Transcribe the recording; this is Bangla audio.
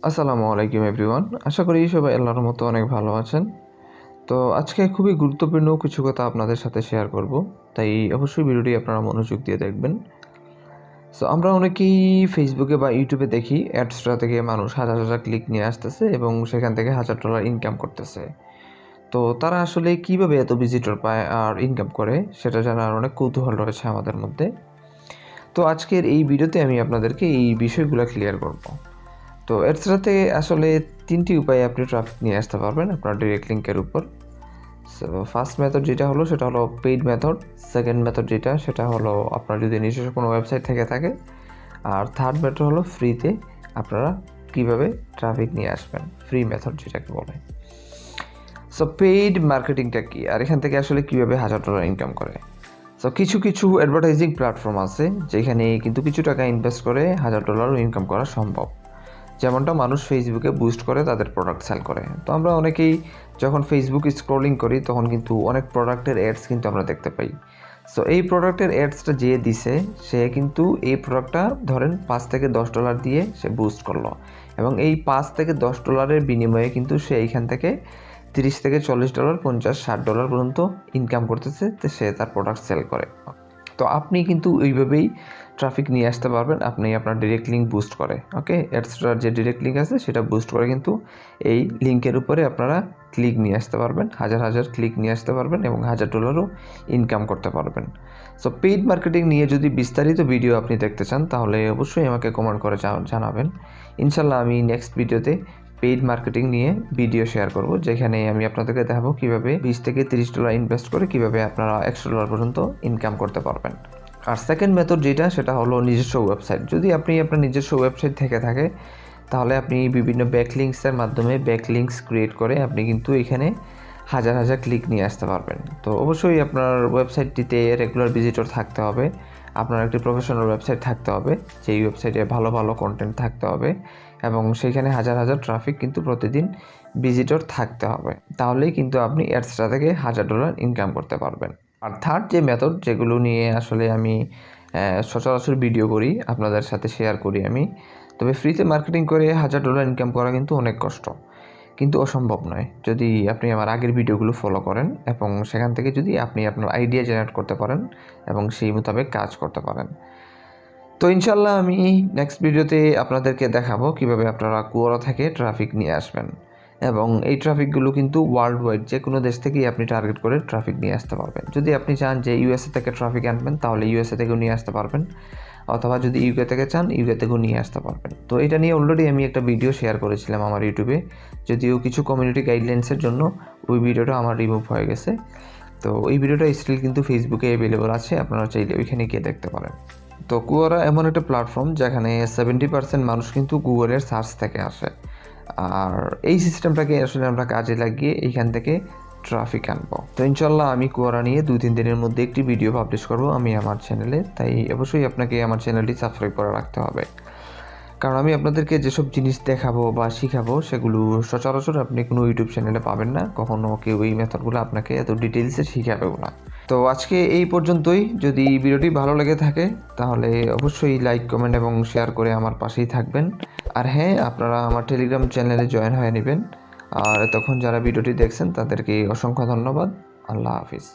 আসসালামু আলাইকুম এভরিওয়ান। আশা করি সবাই আল্লাহর মতো অনেক ভালো আছেন। তো আজকে খুবই গুরুত্বপূর্ণ কিছু কথা আপনাদের সাথে শেয়ার করব, তাই অবশ্যই ভিডিওটি আপনারা মনোযোগ দিয়ে দেখবেন। সো আমরা অনেকেই ফেসবুকে বা ইউটিউবে দেখি অ্যাডস্ট্রা থেকে মানুষ হাজার হাজার ক্লিক নিয়ে আসতেছে এবং সেখান থেকে $1000 ইনকাম করতেছে। তো তারা আসলে কিভাবে এত ভিজিটর পায় আর ইনকাম করে সেটা জানার অনেক কৌতূহল রয়েছে আমাদের মধ্যে। তো আজকের এই ভিডিওতে আমি আপনাদেরকে এই বিষয়গুলো ক্লিয়ার করব। তো এছাড়াতে আসলে 3টি উপায়ে আপনি ট্রাফিক নিয়ে আসতে পারবেন আপনার ডাইরেক্ট লিঙ্কের উপর। সো ফার্স্ট মেথড যেটা হলো সেটা হলো পেইড মেথড। সেকেন্ড মেথড যেটা সেটা হলো আপনার যদি নিজস্ব কোনো ওয়েবসাইট থেকে থাকে। আর থার্ড মেথড হলো ফ্রিতে আপনারা কীভাবে ট্রাফিক নিয়ে আসবেন, ফ্রি মেথড যেটাকে বলে। সো পেইড মার্কেটিংটা কী আর এখান থেকে আসলে কীভাবে $1000 ইনকাম করে। সো কিছু অ্যাডভার্টাইজিং প্ল্যাটফর্ম আছে যেখানে কিন্তু কিছু টাকা ইনভেস্ট করে $1000 ইনকাম করা সম্ভব। যেমনটা মানুষ ফেসবুকে বুস্ট করে তাদের প্রোডাক্ট সেল করে। তো আমরা অনেকেই যখন ফেসবুক স্ক্রলিং করি তখন কিন্তু অনেক প্রোডাক্টের অ্যাডস কিন্তু আমরা দেখতে পাই। সো এই প্রোডাক্টের অ্যাডসটা যে দিছে সে কিন্তু এই প্রোডাক্টটা ধরেন $5 থেকে $10 দিয়ে সে বুস্ট করলো এবং এই $5 থেকে $10 বিনিময়ে কিন্তু সে এইখান থেকে $30 থেকে $40, $50, $60 পর্যন্ত ইনকাম করতেছে, তো সে তার প্রোডাক্ট সেল করে। তো আপনি কিন্তু ওইভাবেই ট্রাফিক নিয়ে আসতে পারবেন। আপনি আপনার ডাইরেক্ট লিঙ্ক বুস্ট করে ওকে অ্যাডস্টার যে ডাইরেক্ট লিঙ্ক আছে সেটা বুস্ট করে কিন্তু এই লিঙ্কের উপরে আপনারা ক্লিক নিয়ে আসতে পারবেন, হাজার হাজার ক্লিক নিয়ে আসতে পারবেন এবং $1000 ইনকাম করতে পারবেন। সো পেইড মার্কেটিং নিয়ে যদি বিস্তারিত ভিডিও আপনি দেখতে চান তাহলে অবশ্যই আমাকে কমেন্ট করে জানাবেন। ইনশাল্লাহ আমি নেক্সট ভিডিওতে পেইড মার্কেটিং নিয়ে ভিডিও শেয়ার করব, যেখানে আমি আপনাদেরকে দেখাবো কীভাবে $20 থেকে $30 ইনভেস্ট করে কীভাবে আপনারা $100 পর্যন্ত ইনকাম করতে পারবেন। আর সেকেন্ড মেথড যেটা সেটা হলো নিজস্ব ওয়েবসাইট। যদি আপনি আপনার নিজস্ব ওয়েবসাইট থেকে থাকে তাহলে আপনি বিভিন্ন ব্যাকলিঙ্কসের মাধ্যমে ব্যাকলিঙ্কস ক্রিয়েট করে আপনি কিন্তু এখানে হাজার হাজার ক্লিক নিয়ে আসতে পারবেন। তো অবশ্যই আপনার ওয়েবসাইটটিতে রেগুলার ভিজিটর থাকতে হবে, আপনার একটি প্রফেশনাল ওয়েবসাইট থাকতে হবে, যেই ওয়েবসাইটে ভালো ভালো কন্টেন্ট থাকতে হবে এবং সেখানে হাজার হাজার ট্রাফিক কিন্তু প্রতিদিন ভিজিটর থাকতে হবে। তাহলেই কিন্তু আপনি অ্যাডস্ট্রা থেকে $1000 ইনকাম করতে পারবেন। আর থার্ড যে মেথড যেগুলো নিয়ে আসলে আমি সচরাচর ভিডিও করি, আপনাদের সাথে শেয়ার করি আমি, তবে ফ্রিতে মার্কেটিং করে $1000 ইনকাম করা কিন্তু অনেক কষ্ট, কিন্তু অসম্ভব নয় যদি আপনি আমার আগের ভিডিওগুলো ফলো করেন এবং সেখান থেকে যদি আপনি আপনার আইডিয়া জেনারেট করতে পারেন এবং সেই মোতাবেক কাজ করতে পারেন। তো ইনশাল্লাহ আমি নেক্সট ভিডিওতে আপনাদেরকে দেখাবো কীভাবে আপনারা কুয়ারা থেকে ট্রাফিক নিয়ে আসবেন এবং এই ট্রাফিকগুলো কিন্তু ওয়ার্ল্ড ওয়াইড যে কোনো দেশ থেকেই আপনি টার্গেট করে ট্রাফিক নিয়ে আসতে পারবেন। যদি আপনি চান যে ইউএসএ থেকে ট্রাফিক আনবেন তাহলে ইউএসএ থেকেও নিয়ে আসতে পারবেন, অথবা যদি ইউকে থেকে চান ইউকে থেকেও নিয়ে আসতে পারবেন। তো এটা নিয়ে অলরেডি আমি একটা ভিডিও শেয়ার করেছিলাম আমার ইউটিউবে, যদিও কিছু কমিউনিটি গাইডলাইন্সের জন্য ওই ভিডিওটা আমার রিমুভ হয়ে গেছে। তো এই ভিডিওটা স্টিল কিন্তু ফেসবুকে অ্যাভেলেবল আছে, আপনারা চাইলে ওইখানে গিয়ে দেখতে পারেন। তো কুয়ারা এমন একটা প্ল্যাটফর্ম যেখানে 70% মানুষ কিন্তু গুগলের সার্চ থেকে আসে। আর এই সিস্টেমটাকে আসলে আমরা কাজে লাগিয়ে এইখান থেকে ট্রাফিক আনবো। তো ইনশাল্লাহ আমি কুয়ারা নিয়ে 2-3 দিনের মধ্যে একটি ভিডিও পাবলিশ করব আমি আমার চ্যানেলে, তাই অবশ্যই আপনাকে আমার চ্যানেলটি সাবস্ক্রাইব করে রাখতে হবে, কারণ আমি আপনাদেরকে যেসব জিনিস দেখাবো বা শিখাবো সেগুলো সচরাচর আপনি কোনো ইউটিউব চ্যানেলে পাবেন না, কখনো কেউ এই মেথডগুলো আপনাকে এত ডিটেলসে শিখাবেও না। তো আজকে এই পর্যন্তই। যদি ভিডিওটি ভালো লেগে থাকে তাহলে অবশ্যই লাইক, কমেন্ট এবং শেয়ার করে আমার পাশেই থাকবেন। আর হ্যাঁ, আপনারা আমার টেলিগ্রাম চ্যানেলে জয়েন হয়ে নেবেন। আর তখন যারা ভিডিওটি দেখছেন তাদেরকে অসংখ্য ধন্যবাদ। আল্লাহ হাফিজ।